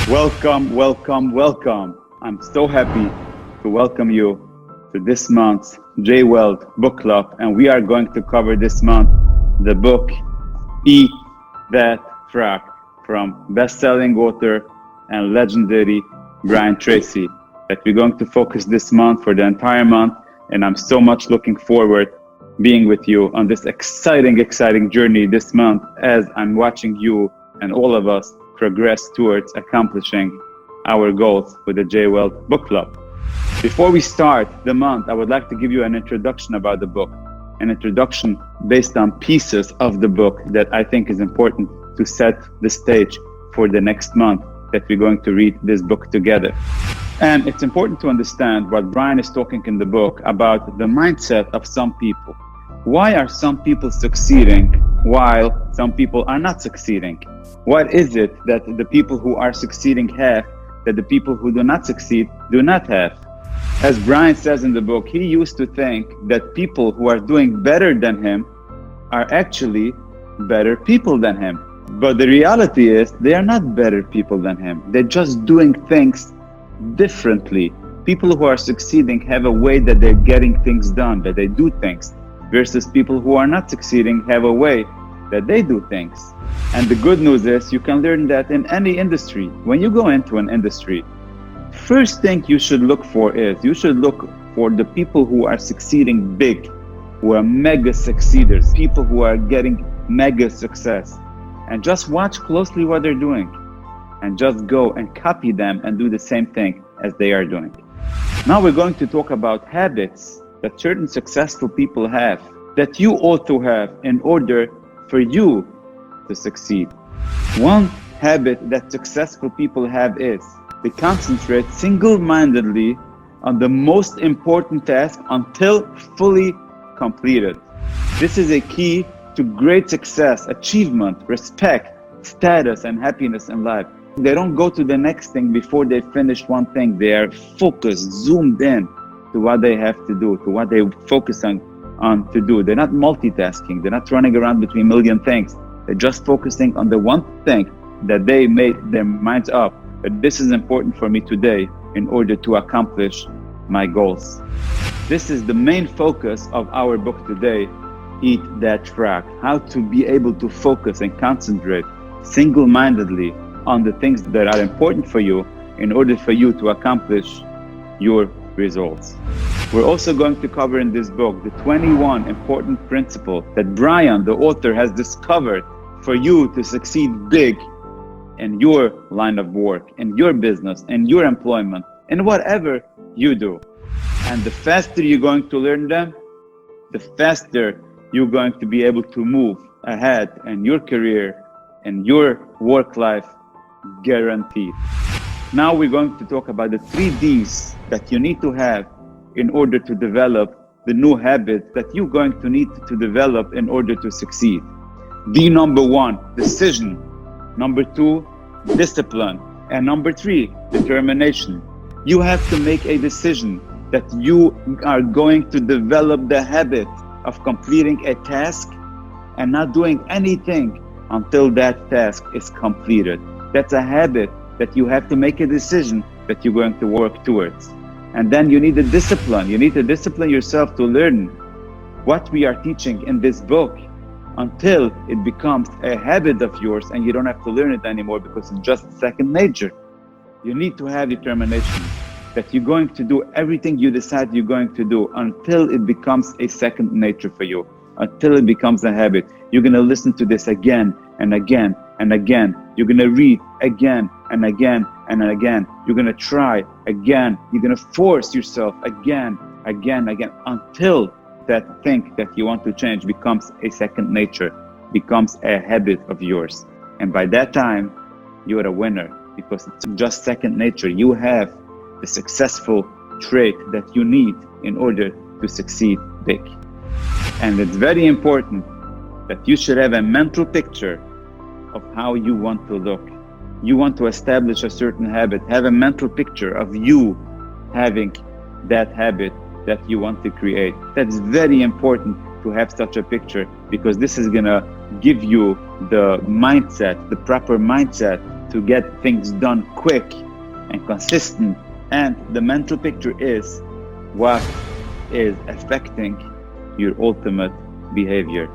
Welcome, welcome, welcome. I'm so happy to welcome you to this month's J Weld Book Club, and we are going to cover this month the book Eat That Frog from best-selling author and legendary Brian Tracy that we're going to focus this month for the entire month, and I'm so much looking forward being with you on this exciting journey this month as I'm watching you and all of us progress towards accomplishing our goals with the J Weld Book Club. Before we start the month, I would like to give you an introduction about the book, an introduction based on pieces of the book that I think is important to set the stage for the next month that we're going to read this book together. And it's important to understand what Brian is talking in the book about the mindset of some people. Why are some people succeeding while some people are not succeeding? What is it that the people who are succeeding have that the people who do not succeed do not have? As Brian says in the book, he used to think that people who are doing better than him are actually better people than him. But the reality is they are not better people than him. They're just doing things differently. People who are succeeding have a way that they're getting things done, that they do things, versus people who are not succeeding have a way that they do things. And the good news is you can learn that in any industry. When you go into an industry, first thing you should look for is you should look for the people who are succeeding big, who are mega succeeders, people who are getting mega success, and just watch closely what they're doing and just go and copy them and do the same thing as they are doing. Now we're going to talk about habits that certain successful people have that you ought to have in order for you to succeed. One habit that successful people have is they concentrate single-mindedly on the most important task until fully completed. This is a key to great success, achievement, respect, status, and happiness in life. They don't go to the next thing before they finish one thing. They are focused, zoomed in to what they have to do, to what they focus on to do. They're not multitasking. They're not running around between a million things. They're just focusing on the one thing that they made their minds up. But this is important for me today in order to accomplish my goals. This is the main focus of our book today, Eat That Frog. How to be able to focus and concentrate single-mindedly on the things that are important for you in order for you to accomplish your results. We're also going to cover in this book the 21 important principles that Brian, the author, has discovered for you to succeed big in your line of work, in your business, in your employment, in whatever you do. And the faster you're going to learn them, the faster you're going to be able to move ahead in your career, in your work life, guaranteed. Now we're going to talk about the 3 Ds that you need to have in order to develop the new habit that you're going to need to develop in order to succeed. D number 1, decision. Number 2, discipline. And number 3, determination. You have to make a decision that you are going to develop the habit of completing a task and not doing anything until that task is completed. That's a habit that you have to make a decision that you're going to work towards. And then you need the discipline. You need to discipline yourself to learn what we are teaching in this book until it becomes a habit of yours and you don't have to learn it anymore because it's just second nature. You need to have determination that you're going to do everything you decide you're going to do until it becomes a second nature for you, until it becomes a habit. You're going to listen to this again and again and again. You're going to read again and again and again. You're going to try again. You're going to force yourself again until that thing that you want to change becomes a second nature, becomes a habit of yours. And by that time, you're a winner because it's just second nature. You have the successful trait that you need in order to succeed big. And it's very important that you should have a mental picture of how you want to look. You want to establish a certain habit, have a mental picture of you having that habit that you want to create. That's very important to have such a picture because this is gonna give you the mindset, the proper mindset to get things done quick and consistent. And the mental picture is what is affecting your ultimate behavior.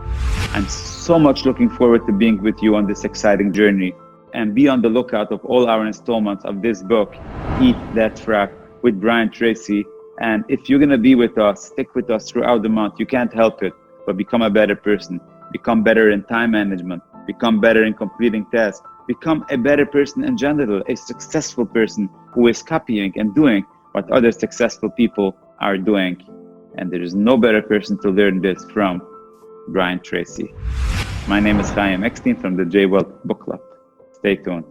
I'm so much looking forward to being with you on this exciting journey, and be on the lookout of all our installments of this book, Eat That Frap with Brian Tracy. And if you're gonna be with us, stick with us throughout the month. You can't help it, but become a better person, become better in time management, become better in completing tasks, become a better person in general, a successful person who is copying and doing what other successful people are doing. And there is no better person to learn this from Brian Tracy. My name is Chaim Eckstein from the J Weld Book Club. Stay tuned.